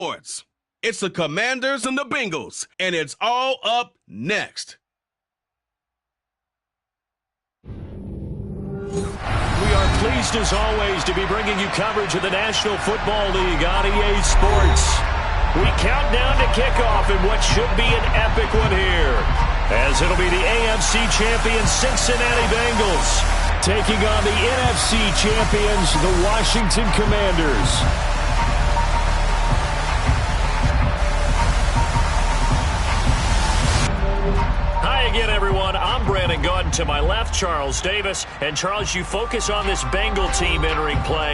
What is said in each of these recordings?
Sports. It's the Commanders and the Bengals, and it's all up next. We are pleased, as always, to be bringing you coverage of the National Football League on EA Sports. We count down to kickoff in what should be an epic one here, as it'll be the AFC champion Cincinnati Bengals taking on the NFC champions, the Washington Commanders. Hi again, everyone. I'm Brandon Gautin. To my left, Charles Davis. And, Charles, you focus on this Bengal team entering play.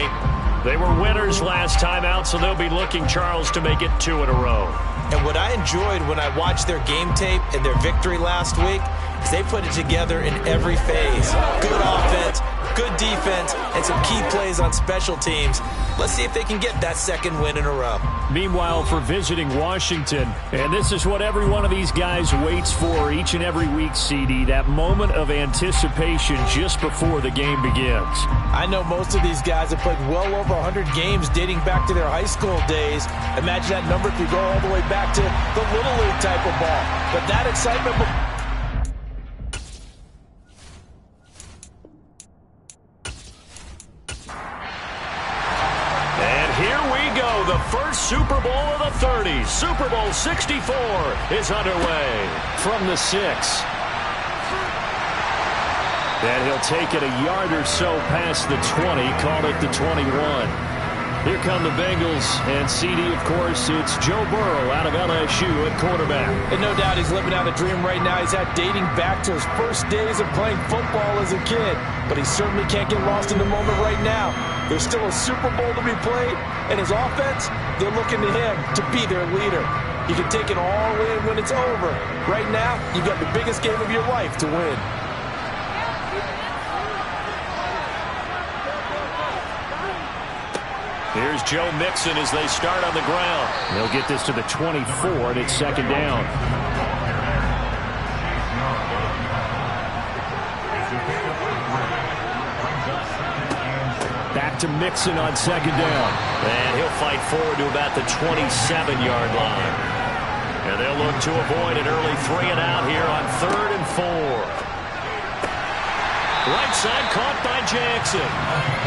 They were winners last time out, so they'll be looking, Charles, to make it 2 in a row. And what I enjoyed when I watched their game tape and their victory last week is they put it together in every phase. Good offense, good defense, and some key plays on special teams. Let's see if they can get that second win in a row. Meanwhile, for visiting Washington, and this is what every one of these guys waits for each and every week, CD, that moment of anticipation just before the game begins. I know most of these guys have played well over 100 games dating back to their high school days. Imagine that number could go all the way back to the Little League type of ball. But that excitement... The first Super Bowl of the 30s, Super Bowl 64, is underway from the 6. And he'll take it a yard or so past the 20, call it the 21. Here come the Bengals, and CD, of course, it's Joe Burrow out of LSU at quarterback. And no doubt he's living out a dream right now. He's had dating back to his first days of playing football as a kid. But he certainly can't get lost in the moment right now. There's still a Super Bowl to be played, and his offense, they're looking to him to be their leader. You can take it all in when it's over. Right now, you've got the biggest game of your life to win. Here's Joe Mixon as they start on the ground. They'll get this to the 24, and it's second down. Back to Mixon on second down. And he'll fight forward to about the 27-yard line. And they'll look to avoid an early 3 and out here on 3rd and 4. Right side caught by Jackson.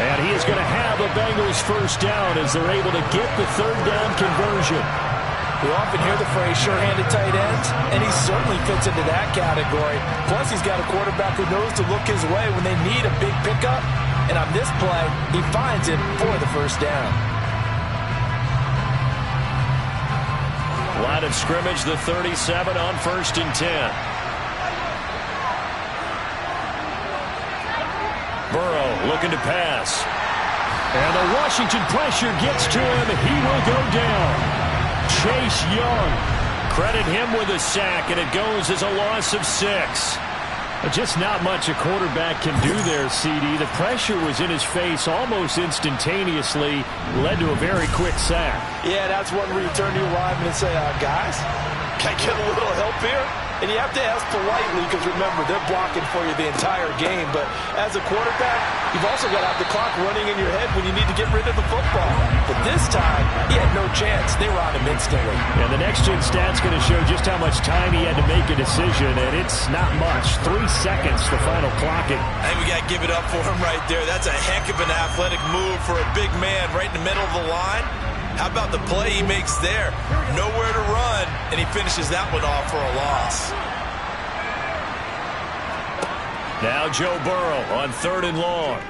And he is going to have the Bengals first down as they're able to get the 3rd down conversion. We often hear the phrase sure-handed tight ends, and he certainly fits into that category. Plus, he's got a quarterback who knows to look his way when they need a big pickup. And on this play, he finds it for the first down. Line of scrimmage, the 37 on 1st and 10. Burrow looking to pass. And the Washington pressure gets to him. He will go down. Chase Young. Credit him with a sack, and it goes as a loss of 6. Just not much a quarterback can do there, CD. The pressure was in his face almost instantaneously, led to a very quick sack. Yeah, that's one where you turn to your lineman and say, guys, can I get a little help here? And you have to ask politely because, remember, they're blocking for you the entire game. But as a quarterback, you've also got to have the clock running in your head when you need to get rid of the football. But this time, he had no chance. They were on him instantly. And the next-gen stat's going to show just how much time he had to make a decision, and it's not much. 3 seconds, the final clocking. I think we got to give it up for him right there. That's a heck of an athletic move for a big man right in the middle of the line. How about the play he makes there? Nowhere to run, and he finishes that one off for a loss. Now Joe Burrow on 3rd and long.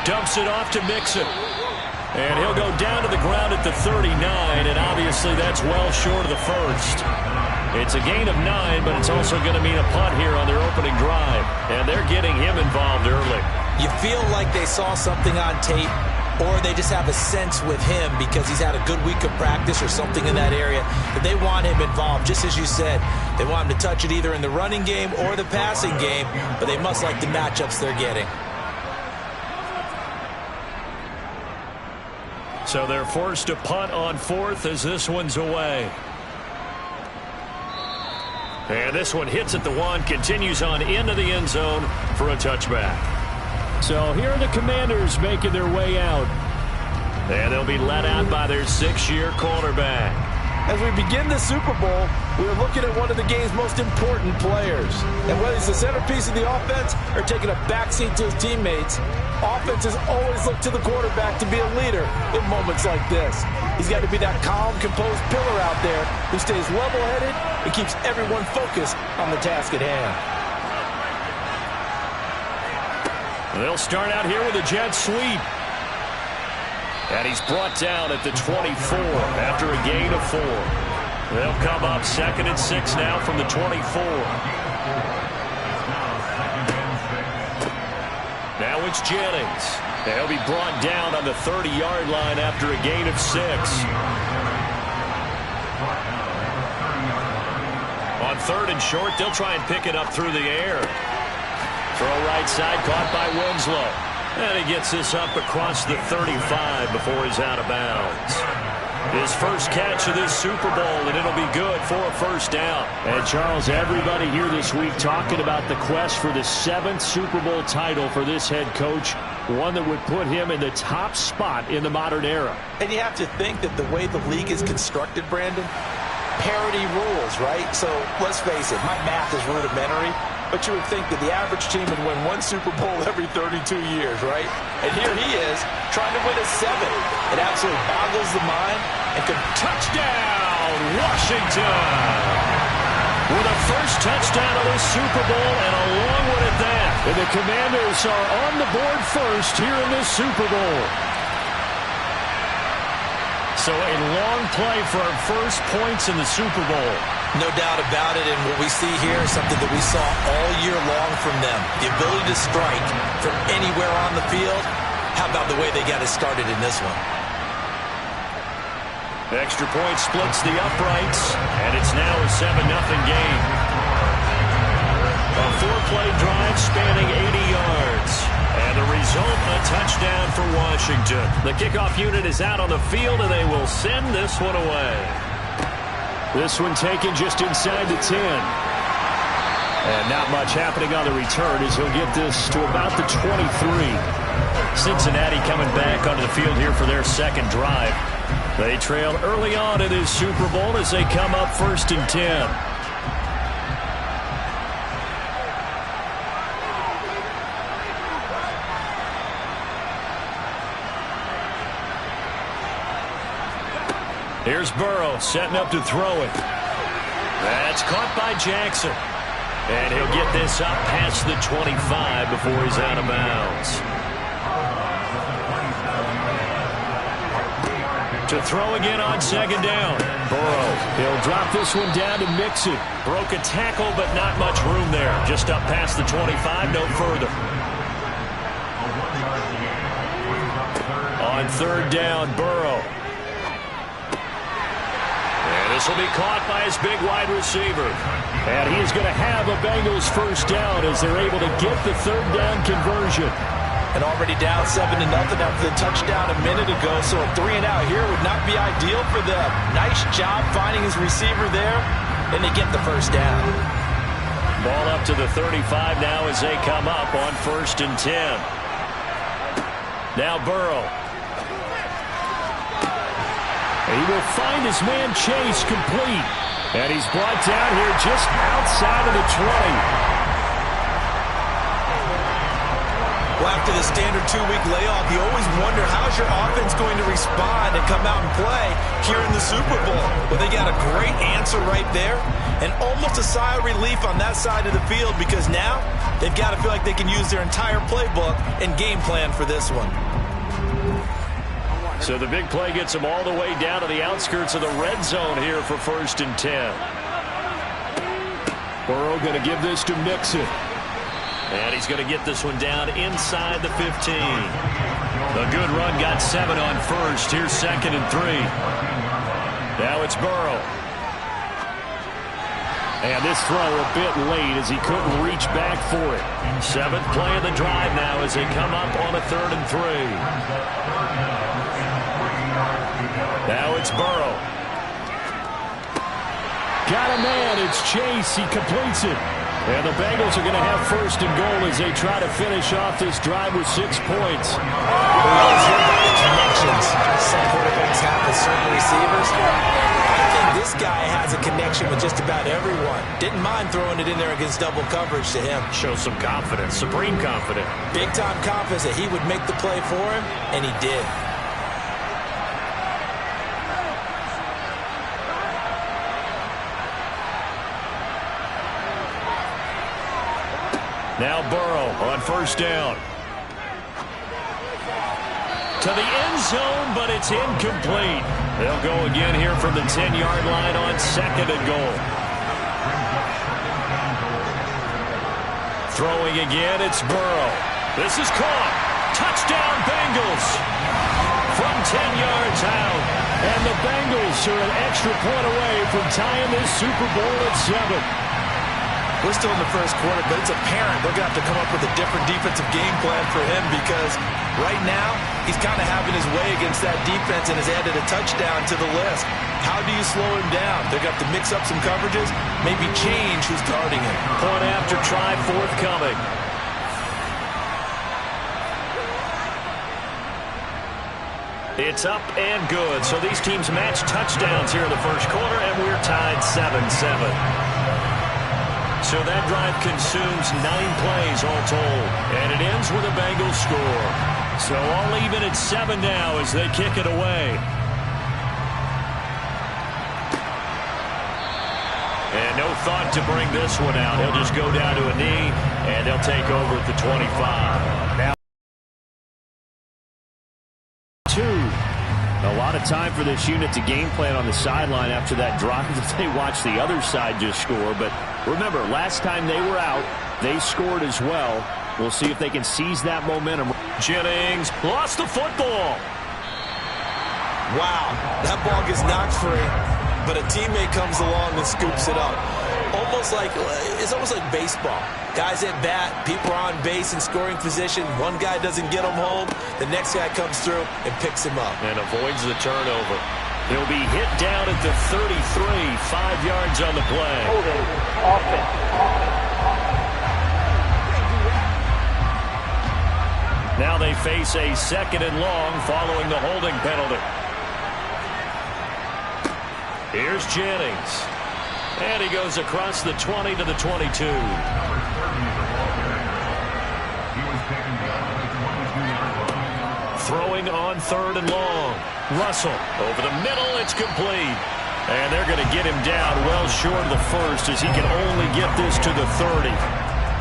Dumps it off to Mixon. And he'll go down to the ground at the 39, and obviously that's well short of the first. It's a gain of 9, but it's also going to mean a punt here on their opening drive. And they're getting him involved early. You feel like they saw something on tape, or they just have a sense with him because he's had a good week of practice or something in that area that they want him involved. Just as you said, they want him to touch it either in the running game or the passing game, but they must like the matchups they're getting. So they're forced to punt on 4th as this one's away. And this one hits at the 1, continues on into the end zone for a touchback. So here are the Commanders making their way out. And they'll be let out by their 6-year quarterback. As we begin the Super Bowl, we're looking at one of the game's most important players. And whether he's the centerpiece of the offense or taking a backseat to his teammates, offenses always look to the quarterback to be a leader in moments like this. He's got to be that calm, composed pillar out there who stays level-headed and keeps everyone focused on the task at hand. They'll start out here with a jet sweep. And he's brought down at the 24 after a gain of 4. They'll come up 2nd and 6 now from the 24. Now it's Jennings. They'll be brought down on the 30-yard line after a gain of 6. On 3rd and short, they'll try and pick it up through the air. Throw right side, caught by Winslow. And he gets this up across the 35 before he's out of bounds. His first catch of this Super Bowl, and it'll be good for a first down. And, Charles, everybody here this week talking about the quest for the 7th Super Bowl title for this head coach, one that would put him in the top spot in the modern era. And you have to think that the way the league is constructed, Brandon, parity rules, right? So let's face it, my math is rudimentary. But you would think that the average team would win 1 Super Bowl every 32 years, right? And here he is trying to win a 7th. It absolutely boggles the mind. And Touchdown, Washington! With a first touchdown of the Super Bowl and a long one at that. And the Commanders are on the board first here in this Super Bowl. So a long play for our first points in the Super Bowl. no doubt about it, and what we see here is something that we saw all year long from them. The ability to strike from anywhere on the field. How about the way they got it started in this one? Extra point splits the uprights, and it's now a 7-0 game. A 4-play drive spanning 80 yards. And the result, a touchdown for Washington. The kickoff unit is out on the field, and they will send this one away. This one taken just inside the 10. And not much happening on the return as he'll get this to about the 23. Cincinnati coming back onto the field here for their second drive. They trail early on in this Super Bowl as they come up 1st and 10. Here's Burrow setting up to throw it. That's caught by Jackson. And he'll get this up past the 25 before he's out of bounds. To throw again on 2nd down. Burrow, he'll drop this one down to mix it. Broke a tackle, but not much room there. Just up past the 25, no further. On 3rd down, Burrow. This will be caught by his big wide receiver. And he's going to have a Bengals first down as they're able to get the 3rd down conversion. And already down 7-0 after the touchdown a minute ago. So a 3-and-out here would not be ideal for them. Nice job finding his receiver there. And they get the first down. Ball up to the 35 now as they come up on 1st and 10. Now Burrow. He will find his man Chase complete. And he's brought down here just outside of the 20. Well, after the standard 2-week layoff, you always wonder how's your offense going to respond and come out and play here in the Super Bowl. Well, they got a great answer right there and almost a sigh of relief on that side of the field because now they've got to feel like they can use their entire playbook and game plan for this one. So the big play gets him all the way down to the outskirts of the red zone here for 1st and 10. Burrow going to give this to Mixon. And he's going to get this one down inside the 15. A good run got 7 on 1st. Here's 2nd and 3. Now it's Burrow. And this throw a bit late as he couldn't reach back for it. 7th play of the drive now as they come up on a 3rd and 3. Now it's Burrow. Got a man. It's Chase. He completes it. And the Bengals are going to have first and goal as they try to finish off this drive with 6 points. We always hear about the connections some quarterbacks have with certain receivers. I think this guy has a connection with just about everyone. Didn't mind throwing it in there against double coverage to him. Shows some confidence, supreme confidence. Big-time confidence that he would make the play for him, and he did. Now Burrow on first down. To the end zone, but it's incomplete. They'll go again here from the 10-yard line on second and goal. Throwing again, it's Burrow. This is caught. Touchdown, Bengals. From 10 yards out. And the Bengals are an extra point away from tying this Super Bowl at 7. We're still in the first quarter, but it's apparent they're going to have to come up with a different defensive game plan for him because right now he's kind of having his way against that defense and has added a touchdown to the list. How do you slow him down? They're going to have to mix up some coverages, maybe change who's guarding him. Point after try forthcoming. It's up and good. So these teams match touchdowns here in the first quarter, and we're tied 7-7. So that drive consumes 9 plays all told. And it ends with a Bengals score. So all even at 7 now as they kick it away. And no thought to bring this one out. He'll just go down to a knee, and they'll take over at the 25. Now, 2. A lot of time for this unit to game plan on the sideline after that drive that they watched the other side just score. But remember, last time they were out, they scored as well. We'll see if they can seize that momentum. Jennings lost the football. Wow, that ball gets knocked free, but a teammate comes along and scoops it up. It's almost like baseball. Guys at bat, people are on base in scoring position. One guy doesn't get him home. The next guy comes through and picks him up. And avoids the turnover. He'll be hit down at the 33, 5 yards on the play. Now they face a second and long following the holding penalty. Here's Jennings. And he goes across the 20 to the 22. Throwing on third and long. Russell over the middle. It's complete. And they're going to get him down well short of the first as he can only get this to the 30.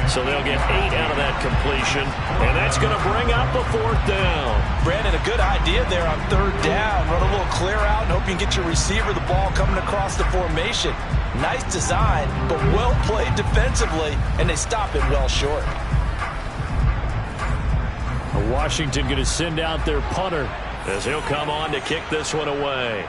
So they'll get 8 out of that completion. And that's going to bring up a 4th down. Brandon, a good idea there on 3rd down. Run a little clear out and hope you can get your receiver the ball coming across the formation. Nice design, but well played defensively, and they stop it well short. Washington going to send out their punter as he'll come on to kick this one away.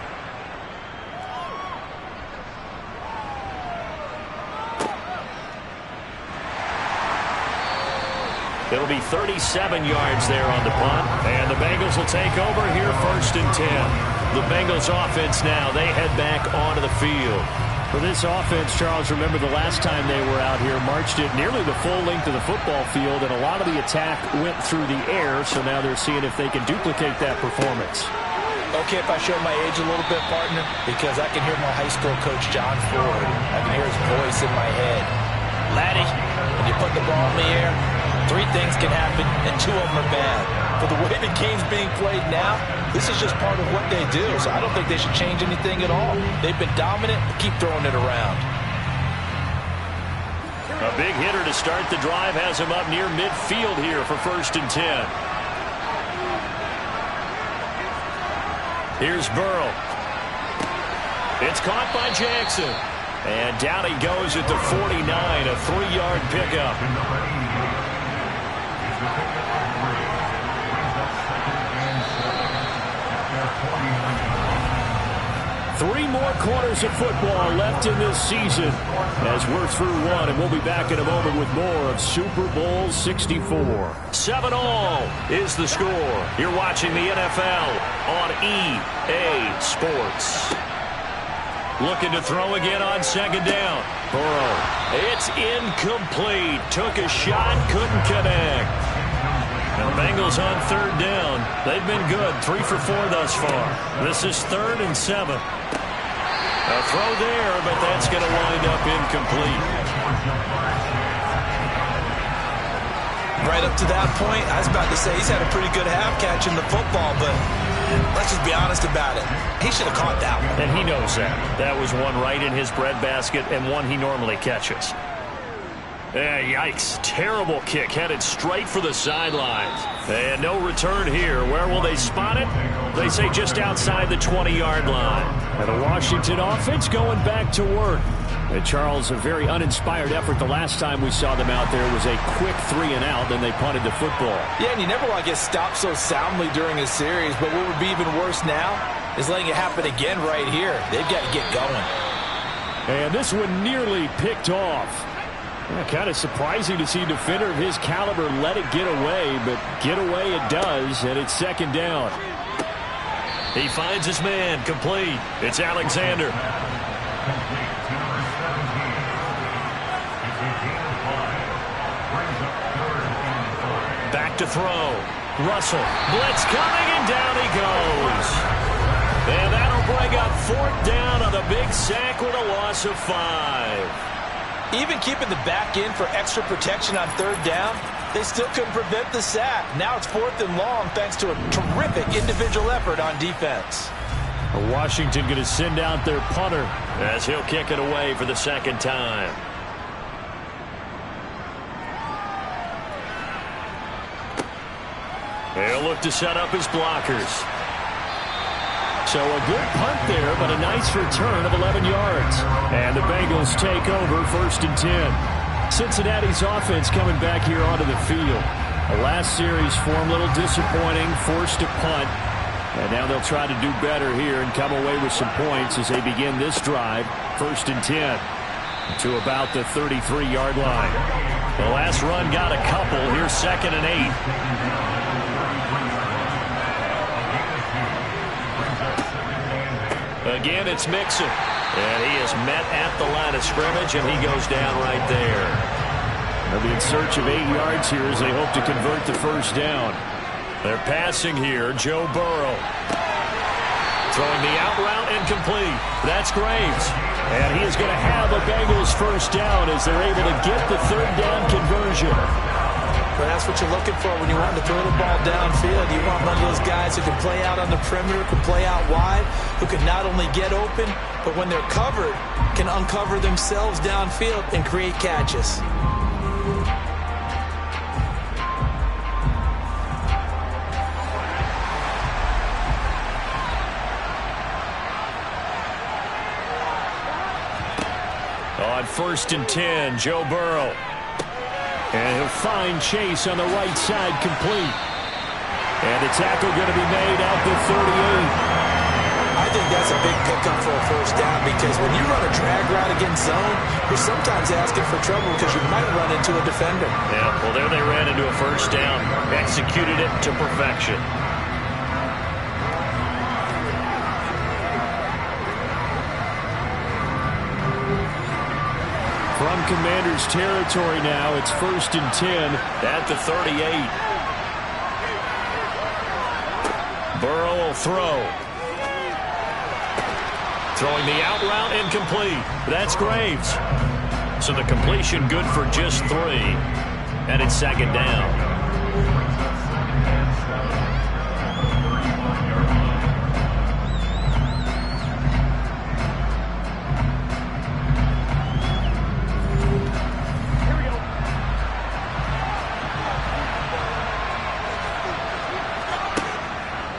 It'll be 37 yards there on the punt, and the Bengals will take over here 1st and 10. The Bengals offense now, they head back onto the field. For this offense, Charles, remember the last time they were out here, marched it nearly the full length of the football field, and a lot of the attack went through the air, so now they're seeing if they can duplicate that performance. Okay, if I show my age a little bit, partner, because I can hear my high school coach, John Ford. I can hear his voice in my head. Laddie, when you put the ball in the air, 3 things can happen, and 2 of them are bad. For the way the game's being played now, this is just part of what they do, so I don't think they should change anything at all. They've been dominant, but keep throwing it around. A big hitter to start the drive has him up near midfield here for 1st and 10. Here's Burrow. It's caught by Jackson. And down he goes at the 49, a 3-yard pickup. 3 more quarters of football left in this season as we're through 1, and we'll be back in a moment with more of Super Bowl 64. 7-all is the score. You're watching the NFL on EA Sports. Looking to throw again on second down. Burrow. It's incomplete. Took a shot, couldn't connect. And the Bengals on third down. They've been good, 3 for 4 thus far. This is 3rd and 7. A throw there, but that's going to wind up incomplete. Right up to that point, I was about to say he's had a pretty good half catching the football, but let's just be honest about it. He should have caught that one. And he knows that. That was one right in his breadbasket and one he normally catches. Yikes. Terrible kick headed straight for the sidelines. And no return here. Where will they spot it? They say just outside the 20-yard line. And the Washington offense going back to work. And Charles, a very uninspired effort the last time we saw them out there was a quick 3 and out, then they punted the football. Yeah, and you never want to get stopped so soundly during a series, but what would be even worse now is letting it happen again right here. They've got to get going. And this one nearly picked off. Yeah, kind of surprising to see a defender of his caliber let it get away, but get away it does, and it's second down. He finds his man, complete. It's Alexander. Back to throw. Russell. Blitz coming, and down he goes. And that'll bring up 4th down on the big sack with a loss of 5. Even keeping the back in for extra protection on 3rd down, they still couldn't prevent the sack. Now it's 4th and long thanks to a terrific individual effort on defense. Washington going to send out their punter as he'll kick it away for the second time. He'll look to set up his blockers. So a good punt there, but a nice return of 11 yards. And the Bengals take over 1st and 10. Cincinnati's offense coming back here onto the field. The last series form a little disappointing, forced to punt. And now they'll try to do better here and come away with some points as they begin this drive. 1st and 10 to about the 33-yard line. The last run got a couple. Here's 2nd and 8. Again, it's Mixon. And he is met at the line of scrimmage, and he goes down right there. They'll be in search of 8 yards here as they hope to convert the 1st down. They're passing here. Joe Burrow. Throwing the out route incomplete. That's Graves. And he is going to have a Bengals 1st down as they're able to get the 3rd down conversion. But that's what you're looking for when you want to throw the ball downfield. You want one of those guys who can play out on the perimeter, can play out wide, who can not only get open, but when they're covered, can uncover themselves downfield and create catches. On 1st and 10, Joe Burrow. And he'll find Chase on the right side, complete. And the tackle going to be made at the 38. I think that's a big pickup for a 1st down because when you run a drag route against zone, you're sometimes asking for trouble because you might run into a defender. Yeah, well, there they ran into a 1st down. Executed it to perfection. From Commanders territory now, it's 1st and 10 at the 38. Burrow will throw. Throwing the out route incomplete. That's Graves. So the completion good for just 3. And it's 2nd down.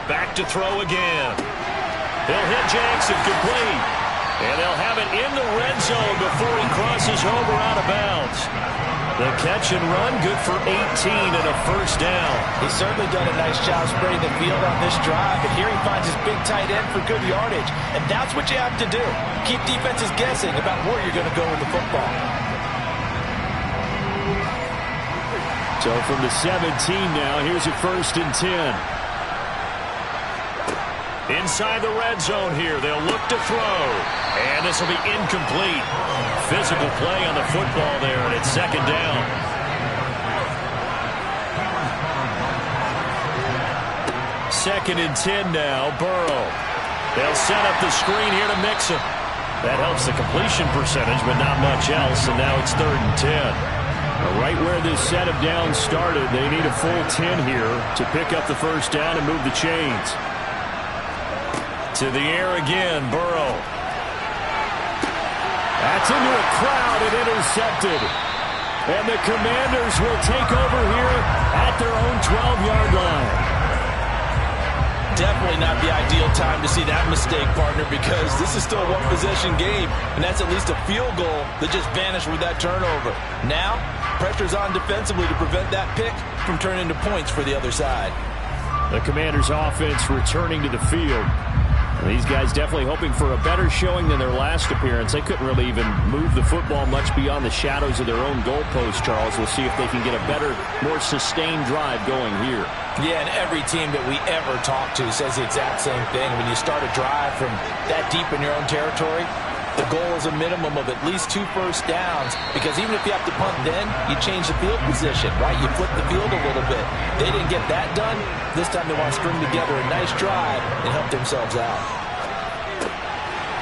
Back to throw again. He'll hit Jackson, complete. And they'll have it in the red zone before he crosses over out of bounds. The catch and run, good for 18 and a 1st down. He's certainly done a nice job spreading the field on this drive, and here he finds his big tight end for good yardage. And that's what you have to do. Keep defenses guessing about where you're going to go with the football. So from the 17 now, here's a 1st and 10. Inside the red zone here. They'll look to throw. And this will be incomplete. Physical play on the football there, and it's second down. Second and 10 now. Burrow. They'll set up the screen here to mix him. That helps the completion percentage, but not much else, and now it's third and 10. Right where this set of downs started, they need a full 10 here to pick up the first down and move the chains. To the air again, Burrow. That's into a crowd and intercepted. And the Commanders will take over here at their own 12-yard line. Definitely not the ideal time to see that mistake, partner, because this is still a one-possession game, and that's at least a field goal that just vanished with that turnover. Now, pressure's on defensively to prevent that pick from turning into points for the other side. The Commanders' offense returning to the field. These guys definitely hoping for a better showing than their last appearance. They couldn't really even move the football much beyond the shadows of their own goalpost, Charles. We'll see if they can get a better, more sustained drive going here. Yeah, and every team that we ever talk to says the exact same thing. When you start a drive from that deep in your own territory, the goal is a minimum of at least 2 first downs, because even if you have to punt then, you change the field position, right? You flip the field a little bit. They didn't get that done. This time they want to string together a nice drive and help themselves out.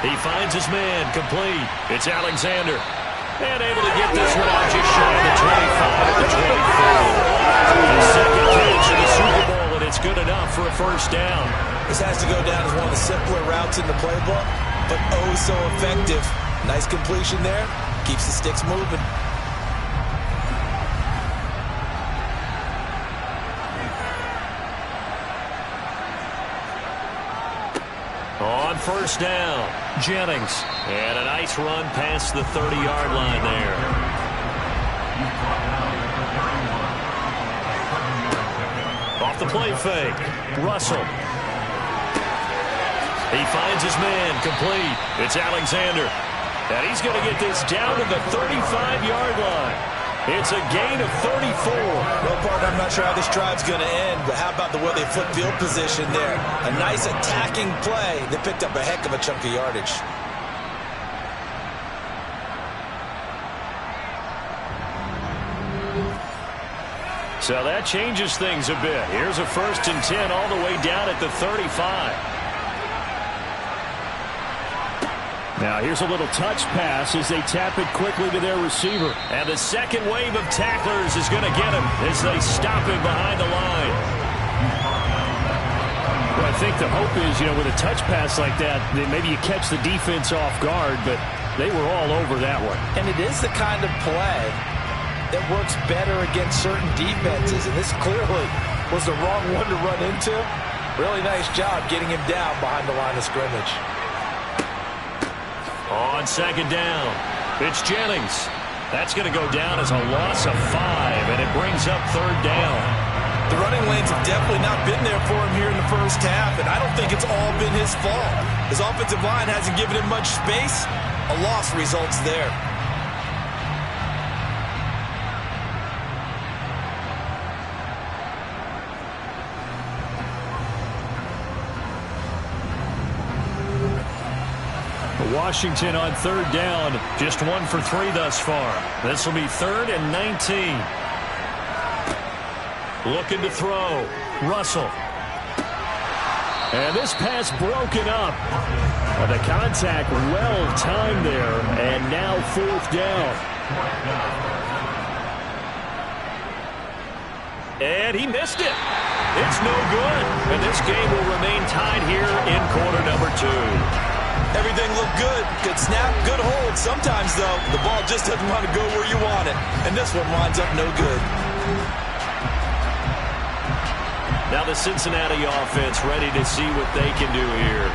He finds his man, complete. It's Alexander. And able to get this one out just shy of the 25 to 24. His second catch in the Super Bowl, and it's good enough for a first down. This has to go down as one of the simpler routes in the playbook, but oh so effective. Nice completion there. Keeps the sticks moving. On first down, Jennings. And a nice run past the 30-yard line there. Off the play fake, Russell. He finds his man, complete. It's Alexander. And he's going to get this down to the 35-yard line. It's a gain of 34. Well, partner, I'm not sure how this drive's going to end, but how about the way they flip field position there? A nice attacking play that picked up a heck of a chunk of yardage. So that changes things a bit. Here's a first and 10 all the way down at the 35. Now here's a little touch pass as they tap it quickly to their receiver. And the second wave of tacklers is going to get him as they stop him behind the line. Well, I think the hope is, with a touch pass like that, maybe you catch the defense off guard, but they were all over that one. And it is the kind of play that works better against certain defenses, and this clearly was the wrong one to run into. Really nice job getting him down behind the line of scrimmage. On second down, it's Jennings. That's going to go down as a loss of 5, and it brings up third down. The running lanes have definitely not been there for him here in the first half, and I don't think it's all been his fault. His offensive line hasn't given him much space. A loss results there. Washington on third down, just 1 for 3 thus far. This will be 3rd and 19. Looking to throw, Russell. And this pass broken up. The contact well timed there, and now 4th down. And he missed it. It's no good. And this game will remain tied here in quarter number 2. Everything looked good. Good snap, good hold. Sometimes, though, the ball just doesn't want to go where you want it. And this one winds up no good. Now the Cincinnati offense ready to see what they can do here.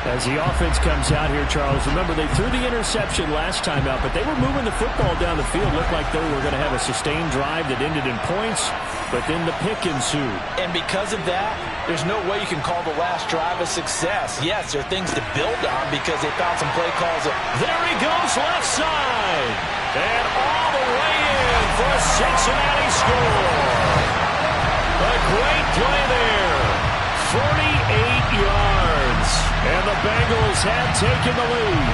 As the offense comes out here, Charles, remember they threw the interception last time out, but they were moving the football down the field. Looked like they were going to have a sustained drive that ended in points, but then the pick ensued. And because of that, there's no way you can call the last drive a success. Yes, there are things to build on because they found some play calls. There he goes, left side. And all the way in for a Cincinnati score. A great play there. 48 yards. And the Bengals have taken the lead.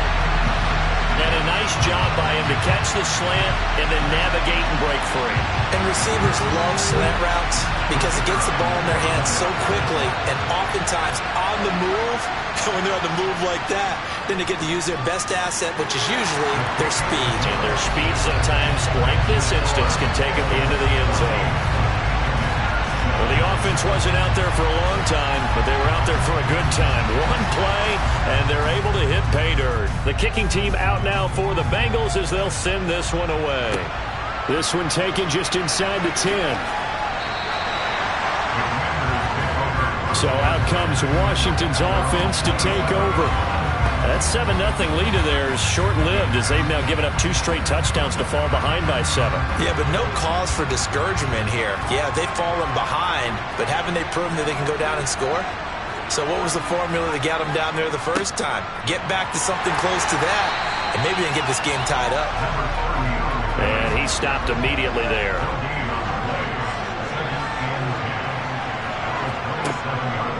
And a nice job by him to catch the slant and then navigate and break free. And receivers love slant routes because it gets the ball in their hands so quickly and oftentimes on the move. When they're on the move like that, then they get to use their best asset, which is usually their speed. And their speed sometimes, like this instance, can take them into the end zone. Well, the offense wasn't out there for a long time, but they were out there for a good time. One play, and they're able to hit pay dirt. The kicking team out now for the Bengals as they'll send this one away. This one taken just inside the 10. So out comes Washington's offense to take over. That 7-0 lead of theirs short-lived as they've now given up 2 straight touchdowns to fall behind by 7. Yeah, but no cause for discouragement here. Yeah, they've fallen behind, but haven't they proven that they can go down and score? So what was the formula that got them down there the first time? Get back to something close to that, and maybe they can get this game tied up. And he stopped immediately there.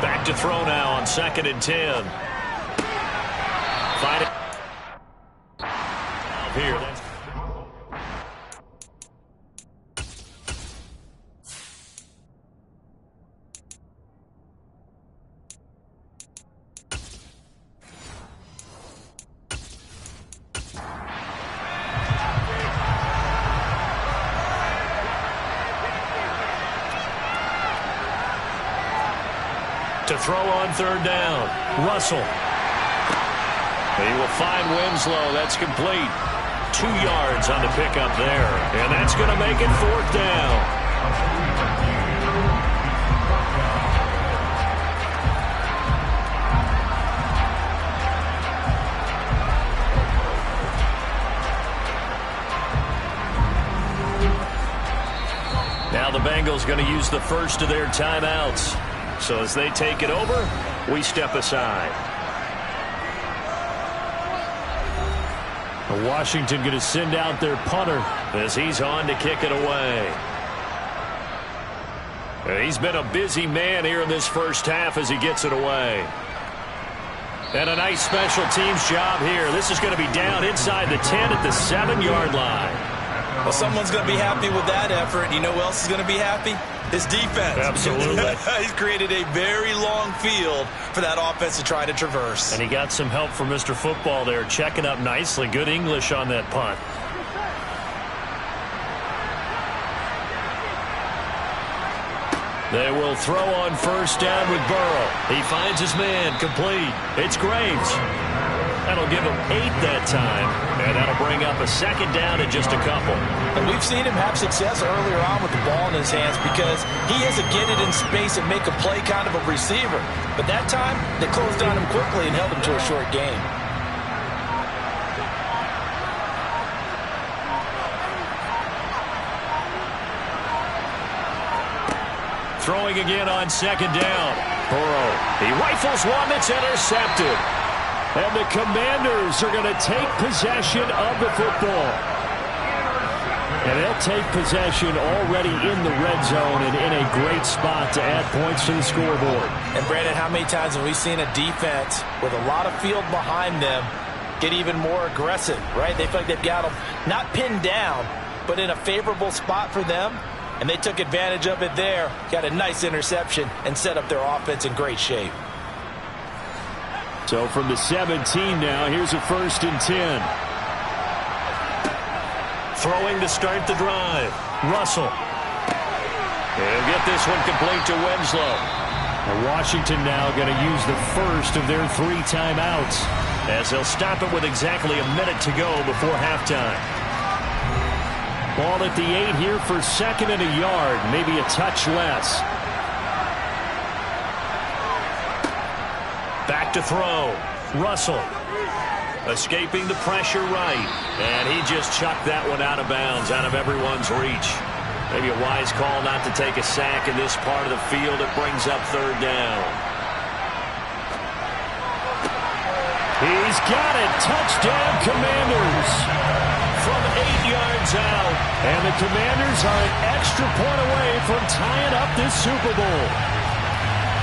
Back to throw now on 2nd and 10. Find it. Here. To throw on 3rd down. Russell. He will find Winslow. That's complete. 2 yards on the pickup there. And that's going to make it 4th down. Now the Bengals going to use the first of their timeouts. So as they take it over, we step aside. Washington going to send out their punter as he's on to kick it away. He's been a busy man here in this first half as he gets it away. And a nice special teams job here. This is going to be down inside the 10 at the 7-yard line. Well, someone's going to be happy with that effort. You know who else is going to be happy? His defense. Absolutely. He's created a very long field for that offense to try to traverse. And he got some help from Mr. Football there, checking up nicely. Good English on that punt. They will throw on 1st down with Burrow. He finds his man, complete. It's Graves. That'll give him 8 that time, and that'll bring up a 2nd down and just a couple. And we've seen him have success earlier on with the ball in his hands because he has to get it in space and make a play kind of a receiver. But that time, they closed on him quickly and held him to a short gain. Throwing again on 2nd down. Burrow. He rifles one that's intercepted. And the Commanders are going to take possession of the football. And they'll take possession already in the red zone and in a great spot to add points to the scoreboard. And Brandon, how many times have we seen a defense with a lot of field behind them get even more aggressive, right? They feel like they've got them not pinned down, but in a favorable spot for them. And they took advantage of it there, got a nice interception, and set up their offense in great shape. So from the 17 now, here's a 1st and 10. Throwing to start the drive. Russell. He'll get this one complete to Winslow. And Washington now going to use the first of their 3 timeouts. As they'll stop it with exactly a minute to go before halftime. Ball at the 8 here for 2nd and a yard, maybe a touch less. Back to throw. Russell. Escaping the pressure right. And he just chucked that one out of bounds, out of everyone's reach. Maybe a wise call not to take a sack in this part of the field. It brings up 3rd down. He's got it. Touchdown, Commanders. From 8 yards out. And the Commanders are an extra point away from tying up this Super Bowl.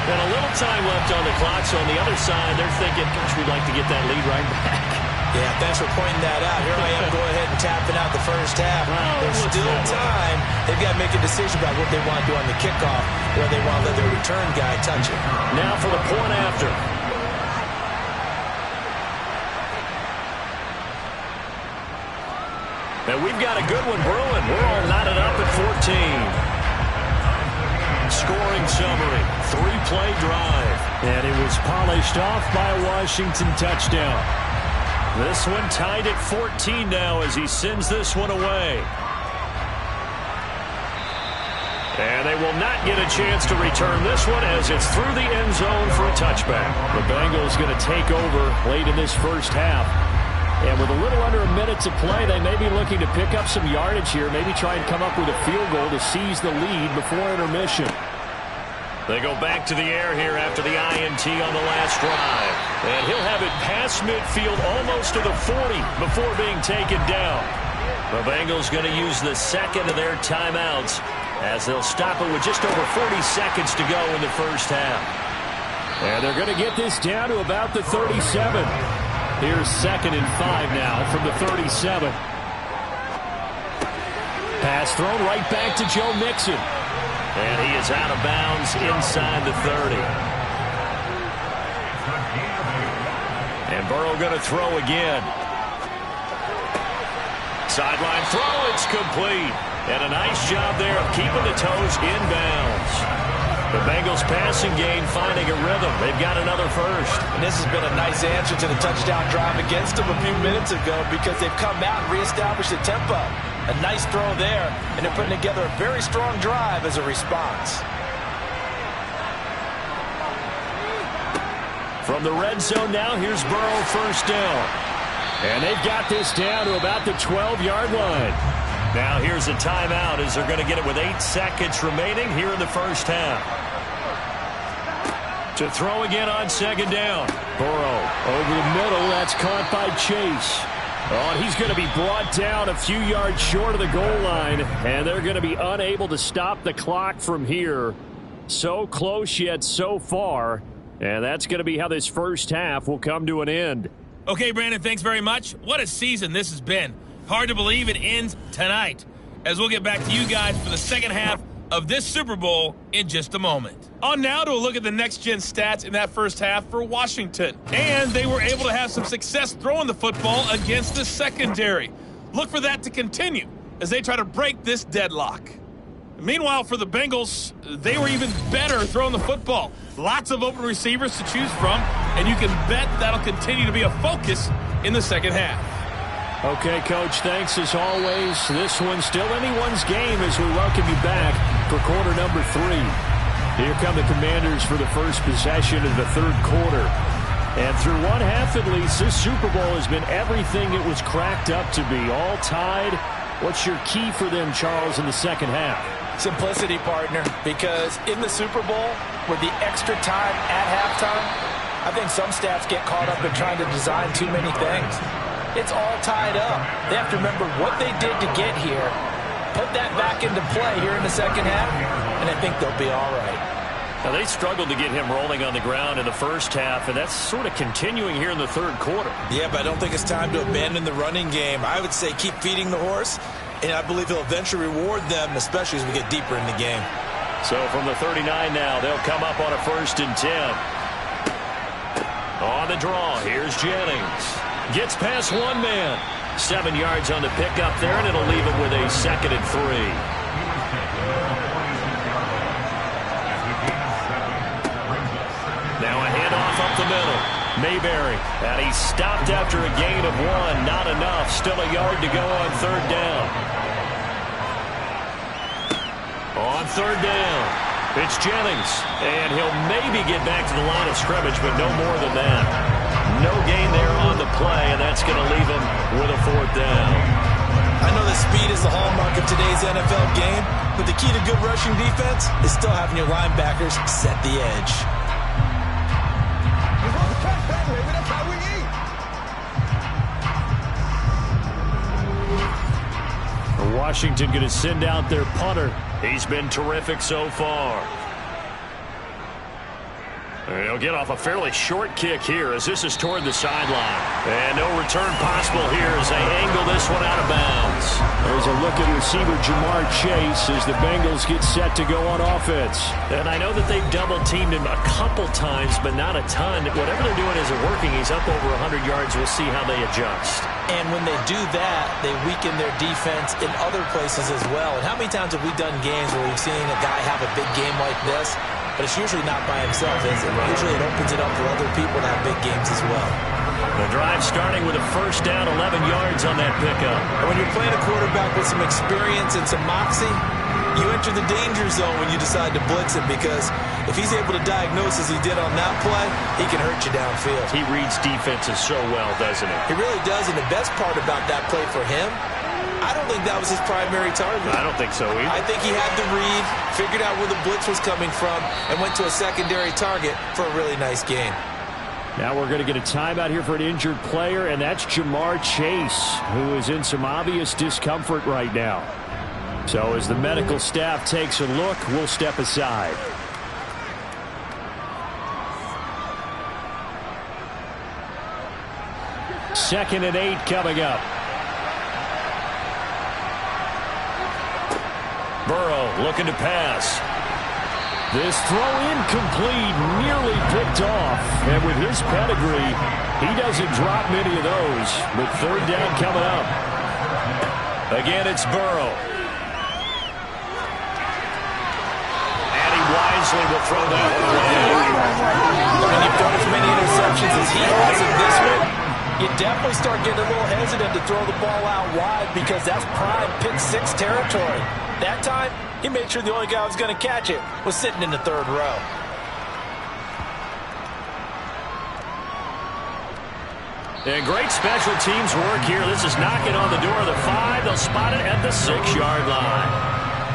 And a little time left on the clock, so on the other side, they're thinking, gosh, we'd like to get that lead right back. Yeah, thanks for pointing that out. Here I am going ahead and tapping out the first half. There's still time. They've got to make a decision about what they want to do on the kickoff, or they want to let their return guy touch it. Now for the point after. And we've got a good one brewing. We're all knotted up at 14. Scoring summary, 3-play drive. And it was polished off by a Washington touchdown. This one tied at 14 now as he sends this one away. And they will not get a chance to return this one as it's through the end zone for a touchback. The Bengals going to take over late in this first half. And with a little under a minute to play, they may be looking to pick up some yardage here, maybe try and come up with a field goal to seize the lead before intermission. They go back to the air here after the INT on the last drive. And he'll have it past midfield almost to the 40 before being taken down. The Bengals going to use the second of their timeouts as they'll stop it with just over 40 seconds to go in the first half. And they're going to get this down to about the 37. Here's 2nd and 5 now from the 37. Pass thrown right back to Joe Mixon. And he is out of bounds inside the 30. And Burrow going to throw again. Sideline throw, it's complete. And a nice job there of keeping the toes in bounds. The Bengals passing game finding a rhythm. They've got another first. And this has been a nice answer to the touchdown drive against them a few minutes ago because they've come out and reestablished the tempo. A nice throw there, and they're putting together a very strong drive as a response. From the red zone now, here's Burrow first down. And they've got this down to about the 12-yard line. Now here's a timeout as they're going to get it with 8 seconds remaining here in the first half. To throw again on 2nd down. Burrow over the middle. That's caught by Chase. Oh, he's going to be brought down a few yards short of the goal line, and they're going to be unable to stop the clock from here. So close yet so far, and that's going to be how this first half will come to an end. Okay, Brandon, thanks very much. What a season this has been. Hard to believe it ends tonight, as we'll get back to you guys for the second half of this Super Bowl in just a moment. On now to a look at the next-gen stats in that first half for Washington. And they were able to have some success throwing the football against the secondary. Look for that to continue as they try to break this deadlock. Meanwhile, for the Bengals, they were even better throwing the football. Lots of open receivers to choose from, and you can bet that'll continue to be a focus in the second half. Okay, Coach, thanks as always. This one's still anyone's game as we welcome you back for quarter number 3. Here come the Commanders for the first possession of the third quarter. And through one half at least, this Super Bowl has been everything it was cracked up to be. All tied. What's your key for them, Charles, in the second half? Simplicity, partner, because in the Super Bowl, with the extra time at halftime, I think some staffs get caught up in trying to design too many things. It's all tied up. They have to remember what they did to get here, put that back into play here in the second half, and I think they'll be all right. Now, they struggled to get him rolling on the ground in the first half, and that's sort of continuing here in the third quarter. Yeah, but I don't think it's time to abandon the running game. I would say keep feeding the horse, and I believe he'll eventually reward them, especially as we get deeper in the game. So from the 39 now, they'll come up on a 1st and 10. On the draw, here's Jennings. Gets past one man. 7 yards on the pickup there, and it'll leave him with a 2nd and 3. Now a handoff up the middle. Mayberry, and he stopped after a gain of 1. Not enough. Still a yard to go on 3rd down. On 3rd down, it's Jennings, and he'll maybe get back to the line of scrimmage, but no more than that. No gain there on the play, and that's going to leave him with a 4th down. I know that speed is the hallmark of today's NFL game, but the key to good rushing defense is still having your linebackers set the edge. Washington going to send out their punter. He's been terrific so far. He'll get off a fairly short kick here as this is toward the sideline. And no return possible here as they angle this one out of bounds. There's a look at receiver Jamar Chase as the Bengals get set to go on offense. And I know that they've double-teamed him a couple times, but not a ton. Whatever they're doing isn't working. He's up over 100 yards. We'll see how they adjust. And when they do that, they weaken their defense in other places as well. And how many times have we done games where we've seen a guy have a big game like this? But it's usually not by himself, is it? Usually it opens it up for other people to have big games as well. The drive starting with a first down, 11 yards on that pickup. And when you're playing a quarterback with some experience and some moxie, you enter the danger zone when you decide to blitz him, because if he's able to diagnose as he did on that play, he can hurt you downfield. He reads defenses so well, doesn't he? He really does, and the best part about that play for him, I don't think that was his primary target. I don't think so either. I think he had the read, figured out where the blitz was coming from, and went to a secondary target for a really nice game. Now we're going to get a timeout here for an injured player, and that's Jamar Chase, who is in some obvious discomfort right now. So as the medical staff takes a look, we'll step aside. Second and 8 coming up. Burrow looking to pass. This throw incomplete, nearly picked off. And with his pedigree, he doesn't drop many of those. But third down coming up. Again, it's Burrow. And he wisely will throw that one away. When you've thrown as many interceptions as he has in this one, you definitely start getting a little hesitant to throw the ball out wide, because that's prime pick six territory. That time, he made sure the only guy who was going to catch it was sitting in the third row. And great special teams work here. This is knocking on the door of the 5. They'll spot it at the 6-yard line.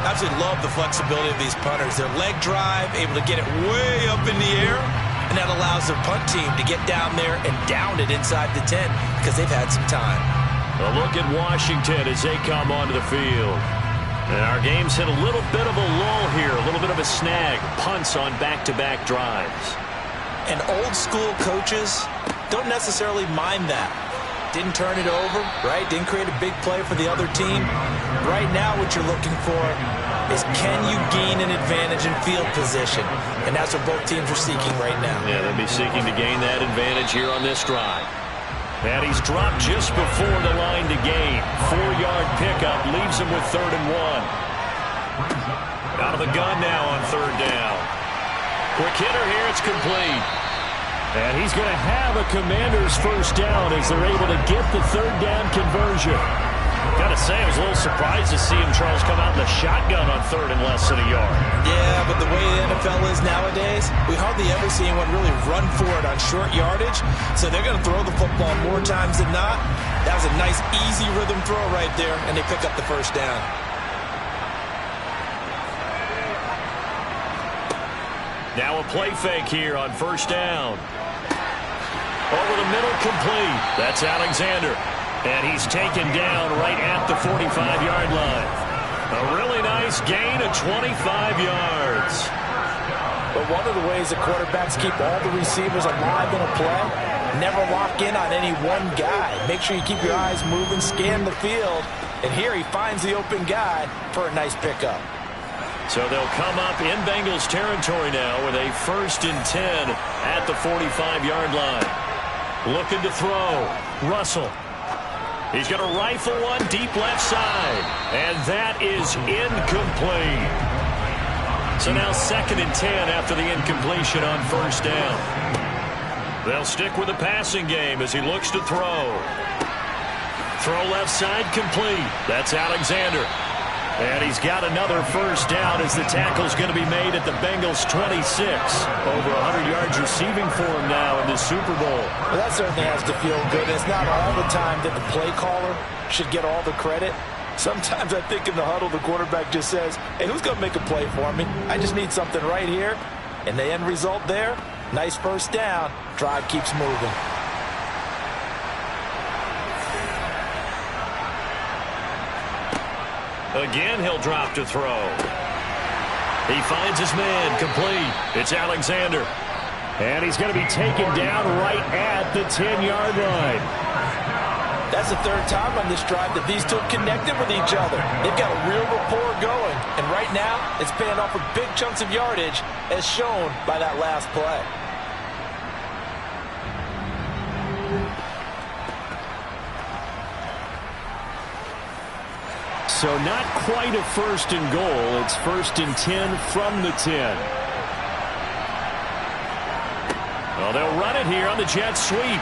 Absolutely love the flexibility of these punters. Their leg drive, able to get it way up in the air, and that allows their punt team to get down there and down it inside the 10 because they've had some time. A look at Washington as they come onto the field. And our game's hit a little bit of a lull here, a little bit of a snag. Punts on back-to-back drives. And old-school coaches don't necessarily mind that. Didn't turn it over, right? Didn't create a big play for the other team. Right now what you're looking for is, can you gain an advantage in field position? And that's what both teams are seeking right now. Yeah, they'll be seeking to gain that advantage here on this drive. And he's dropped just before the line to gain. 4-yard pickup leaves him with 3rd and 1. Out of the gun now on 3rd down. Quick hitter here, it's complete. And he's going to have a Commander's first down as they're able to get the 3rd down conversion. Got to say, I was a little surprised to see him, Charles, come out in the shotgun on 3rd and less than a yard. Yeah, but the way the NFL is nowadays, we hardly ever see anyone really run for it on short yardage. So they're going to throw the football more times than not. That was a nice, easy rhythm throw right there, and they pick up the first down. Now a play fake here on 1st down. Over the middle, complete. That's Alexander. And he's taken down right at the 45-yard line. A really nice gain of 25 yards. But one of the ways the quarterbacks keep all the receivers alive in a play, never lock in on any one guy. Make sure you keep your eyes moving, scan the field. And here he finds the open guy for a nice pickup. So they'll come up in Bengals territory now with a 1st and 10 at the 45-yard line. Looking to throw. Russell. He's going to rifle one deep left side. And that is incomplete. So now 2nd and 10 after the incompletion on 1st down. They'll stick with the passing game as he looks to throw. Throw left side complete. That's Alexander. And he's got another 1st down as the tackle's going to be made at the Bengals 26. Over 100 yards receiving for him now in the Super Bowl. Well, that certainly has to feel good. It's not all the time that the play caller should get all the credit. Sometimes I think in the huddle the quarterback just says, hey, who's going to make a play for me? I just need something right here. And the end result there, nice 1st down. Drive keeps moving. Again, he'll drop to throw. He finds his man, complete. It's Alexander. And he's going to be taken down right at the 10-yard line. That's the third time on this drive that these two have connected with each other. They've got a real rapport going. And right now, it's paying off with big chunks of yardage, as shown by that last play. So not quite a first and goal. It's 1st and 10 from the 10. Well, they'll run it here on the jet sweep.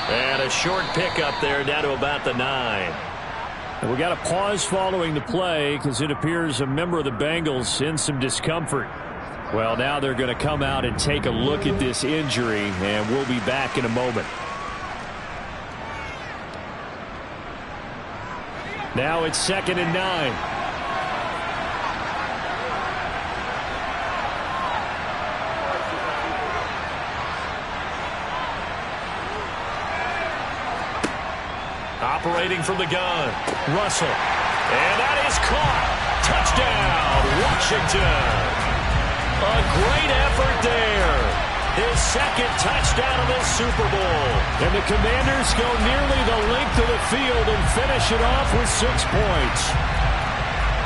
And a short pickup there down to about the 9. And we got a pause following the play because it appears a member of the Bengals in some discomfort. Well, now they're going to come out and take a look at this injury, and we'll be back in a moment. Now it's 2nd and 9. Operating from the gun, Russell. And that is caught. Touchdown, Washington. A great effort there. His second touchdown of this Super Bowl. And the Commanders go nearly the length of the field and finish it off with 6 points.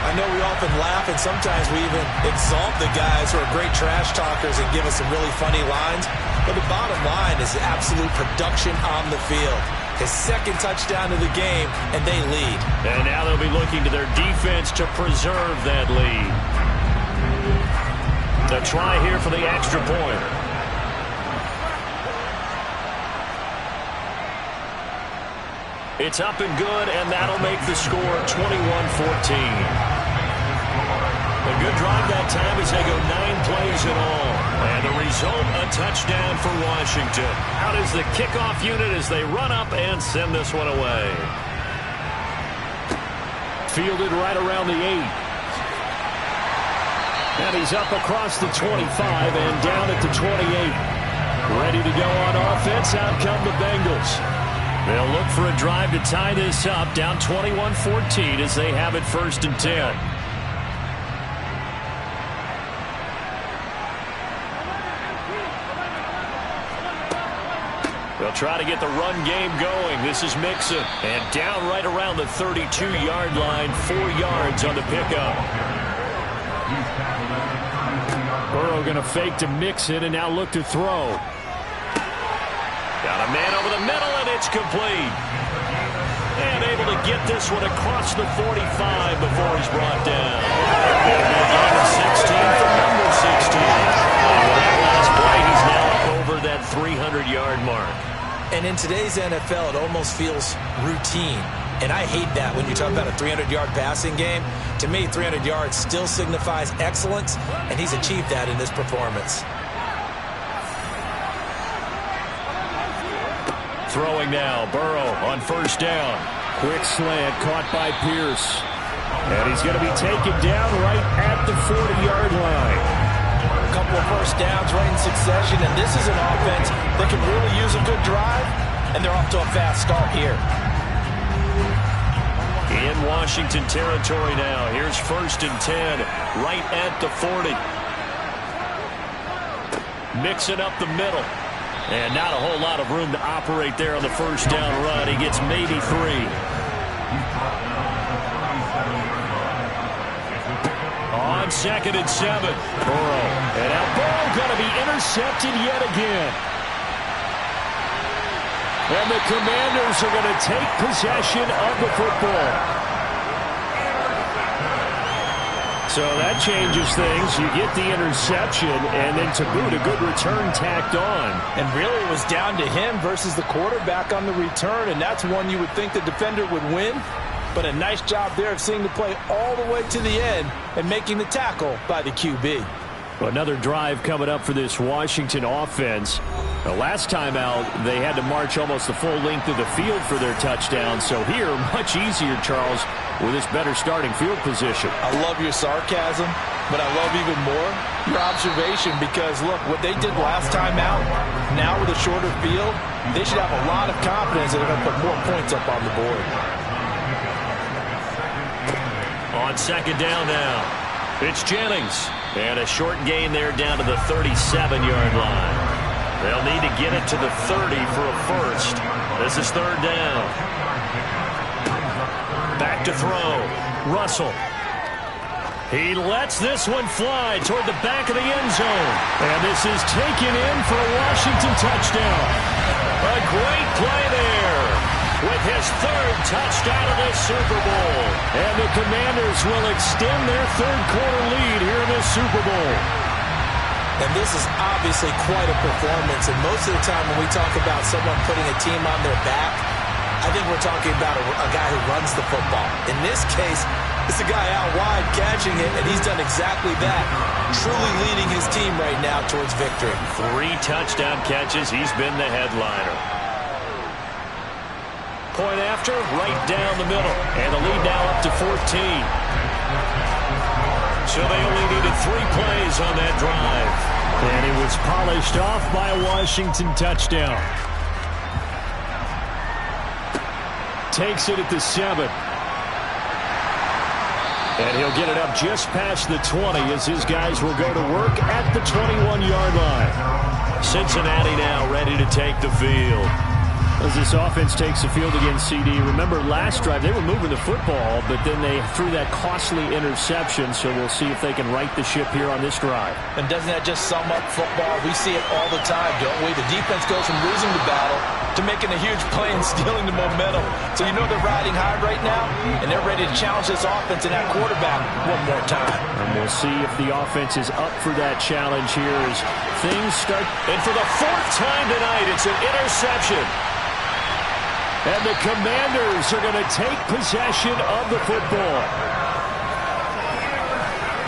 I know we often laugh, and sometimes we even exalt the guys who are great trash talkers and give us some really funny lines. But the bottom line is absolute production on the field. His second touchdown of the game, and they lead. And now they'll be looking to their defense to preserve that lead. The try here for the extra point. It's up and good, and that'll make the score 21-14. A good drive that time as they go 9 plays in all. And the result, a touchdown for Washington. Out is the kickoff unit as they run up and send this one away. Fielded right around the 8. And he's up across the 25 and down at the 28. Ready to go on offense. Out come the Bengals. They'll look for a drive to tie this up, down 21-14 as they have it 1st and 10. They'll try to get the run game going. This is Mixon. And down right around the 32-yard line, 4 yards on the pickup. Burrow going to fake to Mixon and now look to throw. Got a man over the middle, and it's complete. And able to get this one across the 45 before he's brought down. Number 16 for number 16. And with that last play, he's now up over that 300-yard mark. And in today's NFL, it almost feels routine. And I hate that when you talk about a 300-yard passing game. To me, 300 yards still signifies excellence, and he's achieved that in this performance. Throwing now, Burrow on 1st down. Quick slant caught by Pierce. And he's going to be taken down right at the 40-yard line. A couple of 1st downs right in succession, and this is an offense that can really use a good drive, and they're off to a fast start here. In Washington territory now. Here's 1st and 10, right at the 40. Mixing up the middle. And not a whole lot of room to operate there on the 1st down run. He gets maybe 3. On 2nd and 7. Burrow. And now Burrow going to be intercepted yet again. And the Commanders are going to take possession of the football. So that changes things. You get the interception, and then to boot, a good return tacked on. And really, it was down to him versus the quarterback on the return, and that's one you would think the defender would win. But a nice job there of seeing the play all the way to the end and making the tackle by the QB. Well, another drive coming up for this Washington offense. The last time out, they had to march almost the full length of the field for their touchdown. So here, much easier, Charles, with this better starting field position. I love your sarcasm, but I love even more your observation because, look, what they did last time out, now with a shorter field, they should have a lot of confidence that they're going to put more points up on the board. On 2nd down now, it's Jennings. And a short gain there down to the 37-yard line. They'll need to get it to the 30 for a first. This is third down. Back to throw. Russell. He lets this one fly toward the back of the end zone. And this is taken in for a Washington touchdown. A great play there with his third touchdown of this Super Bowl. And the Commanders will extend their third quarter lead here in this Super Bowl. And this is obviously quite a performance. And most of the time when we talk about someone putting a team on their back, I think we're talking about a guy who runs the football. In this case, it's a guy out wide catching it, and he's done exactly that. Truly leading his team right now towards victory. 3 touchdown catches. He's been the headliner. Point after, right down the middle. And the lead now up to 14. So they only needed 3 plays on that drive. And it was polished off by a Washington touchdown. Takes it at the 7. And he'll get it up just past the 20 as his guys will go to work at the 21-yard line. Cincinnati now ready to take the field. As this offense takes the field against CD, remember last drive they were moving the football, but then they threw that costly interception, so we'll see if they can right the ship here on this drive. And doesn't that just sum up football? We see it all the time, don't we? The defense goes from losing the battle to making a huge play and stealing the momentum. So you know they're riding high right now, and they're ready to challenge this offense and that quarterback one more time. And we'll see if the offense is up for that challenge here as things start. And for the 4th time tonight, it's an interception. And the Commanders are going to take possession of the football.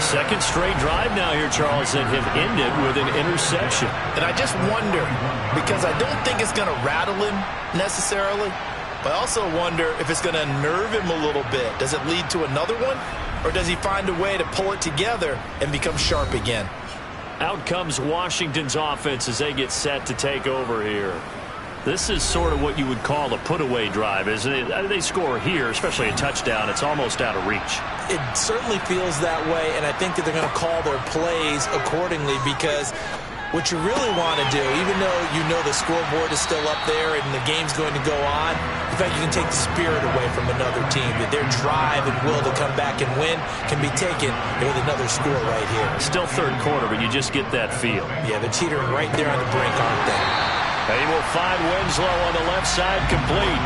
Second straight drive now here, Charles, that have ended with an interception. And I just wonder, because I don't think it's going to rattle him necessarily, but I also wonder if it's going to nerve him a little bit. Does it lead to another one? Or does he find a way to pull it together and become sharp again? Out comes Washington's offense as they get set to take over here. This is sort of what you would call a put-away drive, isn't it? They score here, especially a touchdown. It's almost out of reach. It certainly feels that way, and I think that they're going to call their plays accordingly because what you really want to do, even though you know the scoreboard is still up there and the game's going to go on, in fact, you can take the spirit away from another team. That their drive and will to come back and win can be taken with another score right here. Still third quarter, but you just get that feel. Yeah, they're teetering right there on the brink, aren't they? They will find Winslow on the left side complete.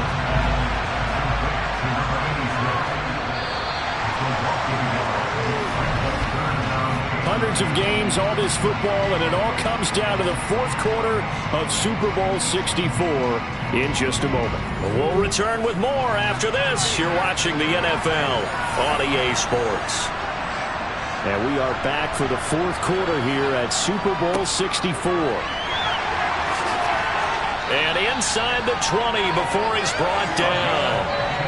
Hundreds of games, all this football, and it all comes down to the 4th quarter of Super Bowl 64 in just a moment. We'll return with more after this. You're watching the NFL on EA Sports. And we are back for the 4th quarter here at Super Bowl 64. And inside the 20 before he's brought down.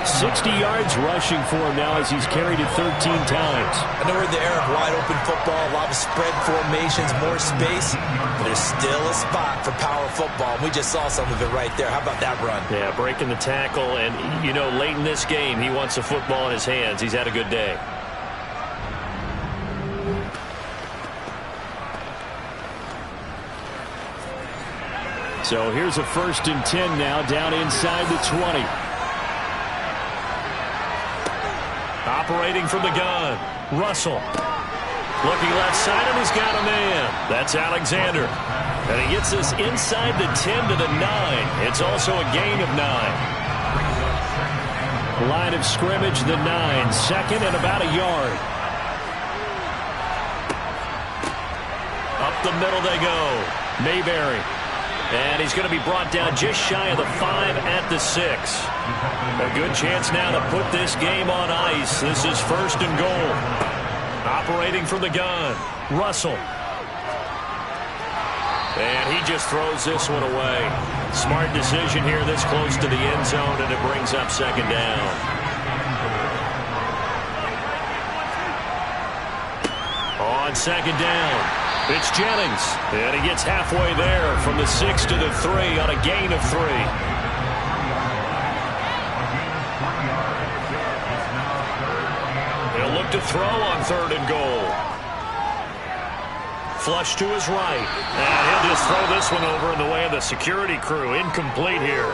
60 yards rushing for him now as he's carried it 13 times. I know we're in the era of wide-open football, a lot of spread formations, more space, but there's still a spot for power football. We just saw some of it right there. How about that run? Yeah, breaking the tackle, and, you know, late in this game, he wants the football in his hands. He's had a good day. So here's a 1st and 10 now down inside the 20. Operating from the gun. Russell. Looking left side, and he's got a man. That's Alexander. And he gets us inside the 10 to the 9. It's also a gain of 9. Line of scrimmage, the 9. 2nd and about a yard. Up the middle they go. Mayberry. And he's going to be brought down just shy of the 5 at the 6. A good chance now to put this game on ice. This is 1st and goal. Operating from the gun. Russell. And he just throws this one away. Smart decision here this close to the end zone, and it brings up 2nd down. On 2nd down. It's Jennings, and he gets halfway there from the 6 to the 3 on a gain of 3. He'll look to throw on 3rd and goal. flush to his right. And he'll just throw this one over in the way of the security crew. Incomplete here.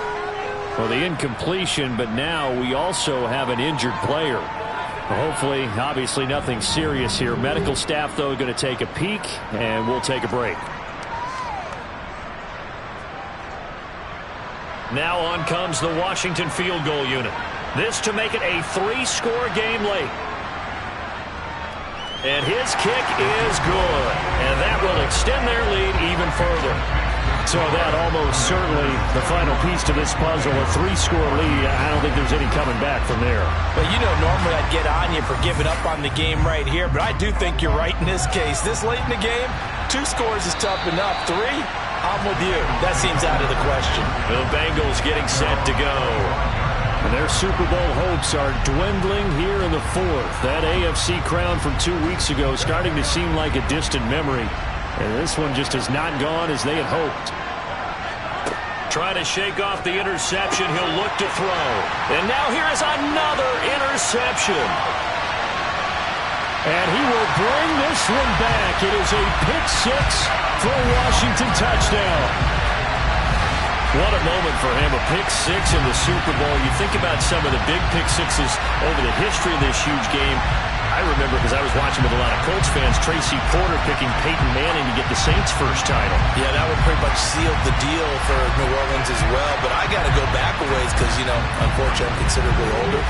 Well, the incompletion, but now we also have an injured player. Hopefully, obviously nothing serious here. Medical staff, though, going to take a peek, and we'll take a break. Now on comes the Washington field goal unit. This to make it a 3-score game late. And his kick is good. And that will extend their lead even further. So that almost certainly the final piece to this puzzle, a 3-score lead. I don't think there's any coming back from there. But you know, normally I'd get on you for giving up on the game right here, but I do think you're right in this case. This late in the game, 2 scores is tough enough. 3, I'm with you. That seems out of the question. The Bengals getting set to go. And their Super Bowl hopes are dwindling here in the 4th. That AFC crown from 2 weeks ago starting to seem like a distant memory. And this one just has not gone as they had hoped. Trying to shake off the interception. He'll look to throw. And now here is another interception. And he will bring this one back. It is a pick-6 for a Washington touchdown. What a moment for him, a pick-6 in the Super Bowl. You think about some of the big pick-6s over the history of this huge game. I remember, because I was watching with a lot of Colts fans, Tracy Porter picking Peyton Manning to get the Saints' first title. Yeah, that would pretty much seal the deal for New Orleans as well. But I got to go back a ways because, you know, unfortunately I'm considerably older.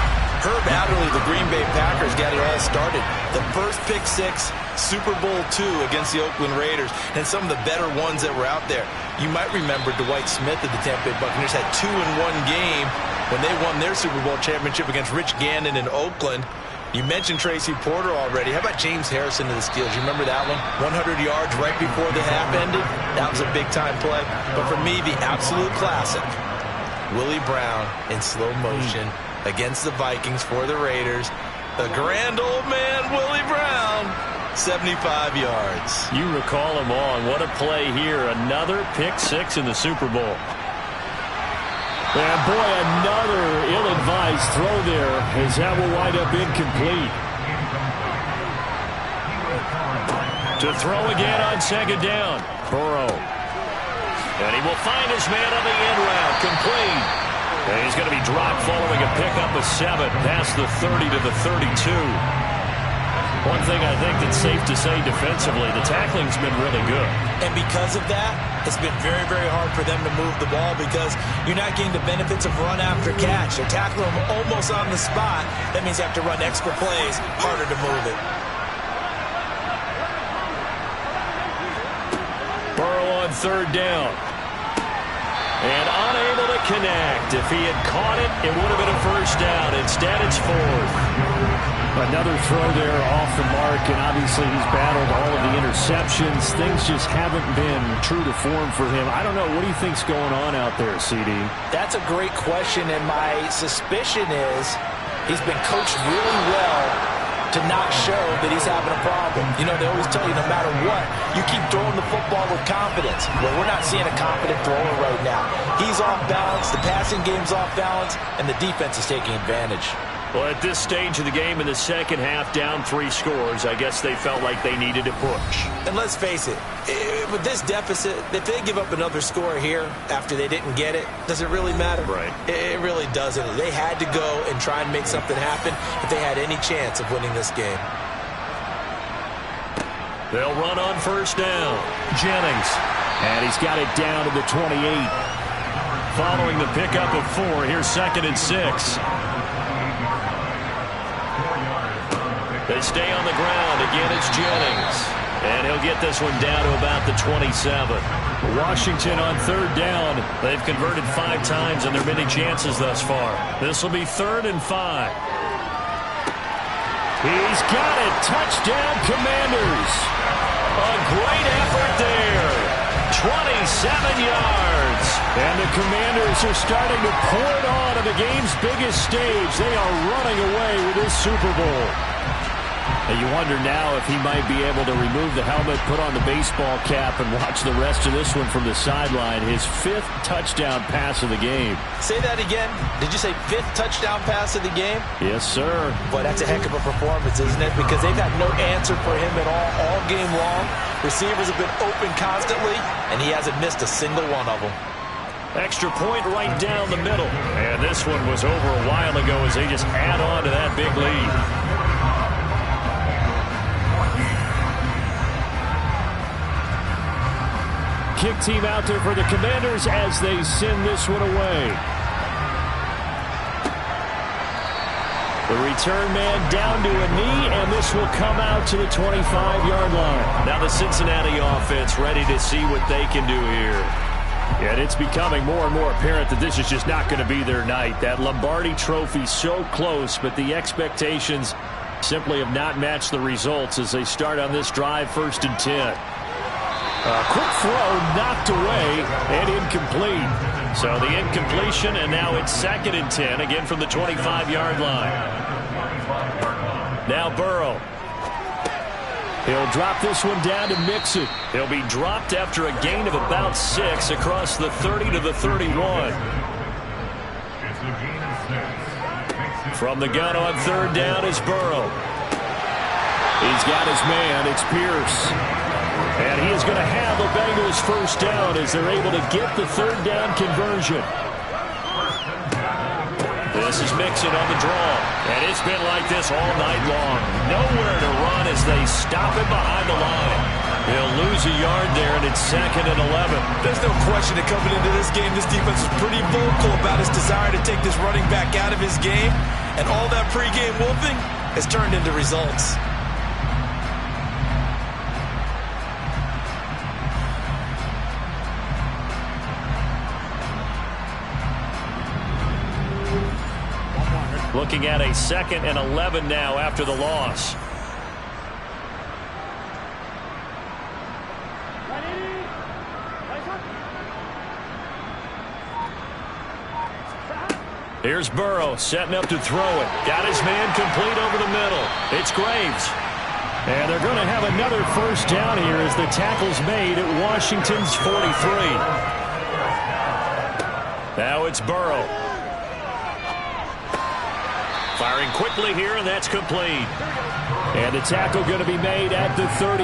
Herb Adderley, the Green Bay Packers, got it all started. The first pick-6, Super Bowl II against the Oakland Raiders, and some of the better ones that were out there. You might remember Dwight Smith of the Tampa Bay Buccaneers had 2 in one game when they won their Super Bowl championship against Rich Gannon in Oakland. You mentioned Tracy Porter already. How about James Harrison of the Steelers? You remember that one? 100 yards right before the half ended? That was a big-time play. But for me, the absolute classic, Willie Brown in slow motion against the Vikings for the Raiders. The grand old man, Willie Brown, 75 yards. You recall him on. What a play here. Another pick-6 in the Super Bowl. And boy, another ill-advised throw there as that will wind up incomplete. To throw again on second down. Burrow. And he will find his man on the end route. Complete. And he's going to be dropped following a pickup of 7 past the 30 to the 32. One thing I think that's safe to say defensively, the tackling's been really good. And because of that, it's been very, very hard for them to move the ball because you're not getting the benefits of run after catch. They're tackling them almost on the spot. That means you have to run extra plays, harder to move it. Burrow on third down. And unable to connect. If he had caught it, it would have been a first down. Instead, it's 4th. Another throw there off the mark, and obviously he's battled all of the interceptions. Things just haven't been true to form for him. I don't know. What do you think's going on out there, CD? That's a great question, and my suspicion is he's been coached really well to not show that he's having a problem. You know, they always tell you no matter what, you keep throwing the football with confidence. Well, we're not seeing a confident thrower right now. He's off balance, the passing game's off balance, and the defense is taking advantage. Well, at this stage of the game in the second half, down 3 scores, I guess they felt like they needed to push. And let's face it, with this deficit, if they give up another score here after they didn't get it, does it really matter? Right. It really doesn't. They had to go and try and make something happen if they had any chance of winning this game. They'll run on first down. Jennings. And he's got it down to the 28. Following the pickup of 4, here's 2nd and 6. They stay on the ground. Again, it's Jennings. And he'll get this one down to about the 27. Washington on third down. They've converted 5 times in their many chances thus far. This will be 3rd and 5. He's got it. Touchdown, Commanders. A great effort there. 27 yards. And the Commanders are starting to pour it on the game's biggest stage. They are running away with this Super Bowl. And you wonder now if he might be able to remove the helmet, put on the baseball cap, and watch the rest of this one from the sideline. His 5th touchdown pass of the game. Say that again. Did you say 5th touchdown pass of the game? Yes, sir. Boy, that's a heck of a performance, isn't it? Because they've had no answer for him at all game long. Receivers have been open constantly, and he hasn't missed a single one of them. Extra point right down the middle. And this one was over a while ago as they just add on to that big lead. Kick team out there for the Commanders as they send this one away. The return man down to a knee, and this will come out to the 25-yard line. Now the Cincinnati offense ready to see what they can do here. And it's becoming more and more apparent that this is just not going to be their night. That Lombardi Trophy so close, but the expectations simply have not matched the results as they start on this drive, 1st and 10. A quick throw knocked away and incomplete. So the incompletion, and now it's 2nd and 10, again from the 25-yard line. Now Burrow. He'll drop this one down to Mixon. He'll be dropped after a gain of about 6 across the 30 to the 31. From the gun on 3rd down is Burrow. He's got his man. It's Pierce. And he is going to have the Bengals 1st down as they're able to get the 3rd down conversion. This is Mixon on the draw. And it's been like this all night long. Nowhere to run as they stop him behind the line. He'll lose a yard there, and it's 2nd and 11. There's no question that coming into this game, this defense is pretty vocal about his desire to take this running back out of his game. And all that pregame wolfing has turned into results. Looking at a 2nd and 11 now after the loss. Here's Burrow setting up to throw it. Got his man complete over the middle. It's Graves. And they're going to have another 1st down here as the tackle's made at Washington's 43. Now it's Burrow. Firing quickly here, and that's complete. And the tackle going to be made at the 38.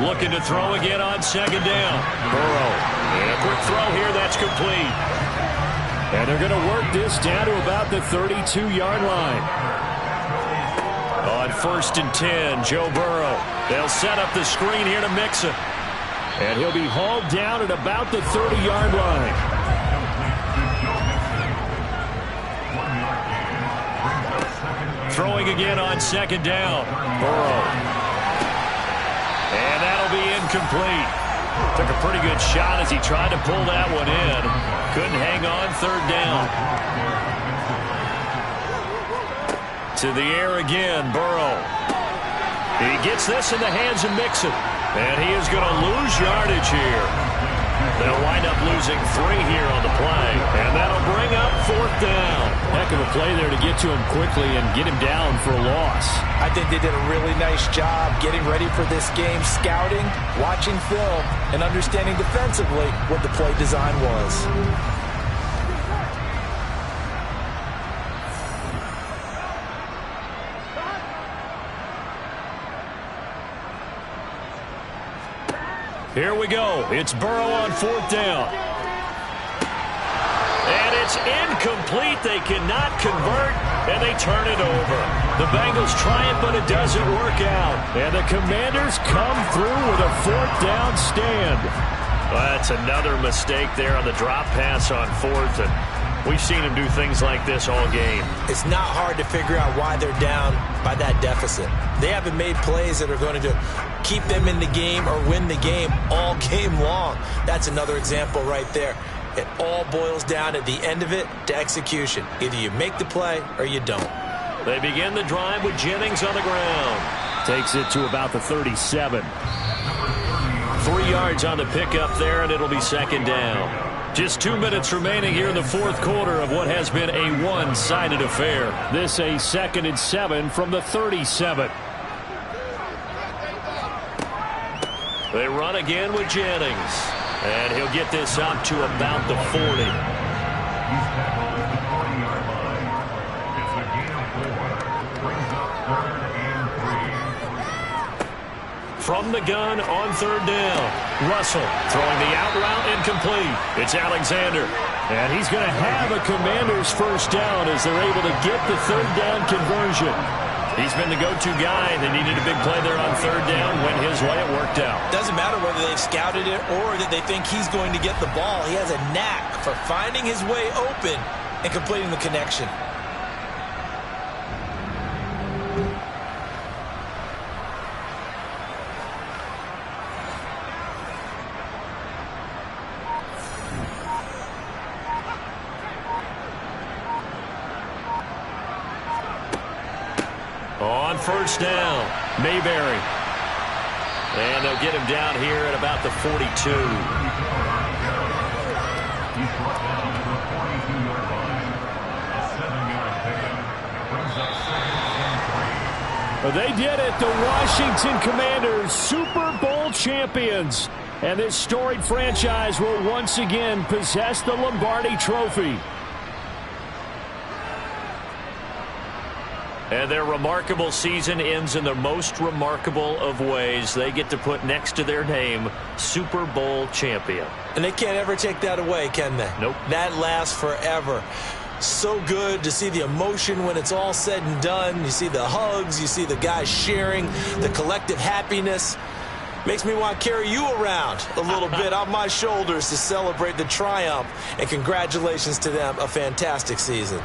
Looking to throw again on 2nd down. Burrow. And a quick throw here, that's complete. And they're going to work this down to about the 32-yard line. On 1st and 10, Joe Burrow. They'll set up the screen here to Mixon. And he'll be hauled down at about the 30-yard line. Throwing again on 2nd down. Burrow. And that'll be incomplete. Took a pretty good shot as he tried to pull that one in. Couldn't hang on 3rd down. To the air again, Burrow. He gets this in the hands of Mixon. And he is going to lose yardage here. They'll wind up losing 3 here on the play. And that'll bring up 4th down. Heck of a play there to get to him quickly and get him down for a loss. I think they did a really nice job getting ready for this game, scouting, watching film, and understanding defensively what the play design was. Here we go. It's Burrow on 4th down. And it's incomplete. They cannot convert, and they turn it over. The Bengals try it, but it doesn't work out. And the Commanders come through with a 4th down stand. Well, that's another mistake there on the drop pass on 4th, and we've seen him do things like this all game. It's not hard to figure out why they're down by that deficit. They haven't made plays that are going to keep them in the game or win the game all game long. That's another example right there. It all boils down at the end of it to execution. Either you make the play or you don't. They begin the drive with Jennings on the ground. Takes it to about the 37. 3 yards on the pickup there, and it'll be 2nd down. Just 2 minutes remaining here in the fourth quarter of what has been a one-sided affair. This a 2nd and 7 from the 37. They run again with Jennings. And he'll get this up to about the 40. From the gun on 3rd down. Russell throwing the out route incomplete. It's Alexander. And he's going to have a Commanders first down as they're able to get the 3rd down conversion. He's been the go-to guy. They needed a big play there on 3rd down. Went his way. It worked out. Doesn't matter whether they've scouted it or that they think he's going to get the ball. He has a knack for finding his way open and completing the connection. On 1st down, Mayberry. And they'll get him down here at about the 42. Well, they did it. The Washington Commanders, Super Bowl champions. And this storied franchise will once again possess the Lombardi Trophy. And their remarkable season ends in the most remarkable of ways. They get to put next to their name, Super Bowl champion. And they can't ever take that away, can they? Nope. That lasts forever. So good to see the emotion when it's all said and done. You see the hugs, you see the guys sharing, the collective happiness. Makes me want to carry you around a little bit on my shoulders to celebrate the triumph. And congratulations to them, a fantastic season.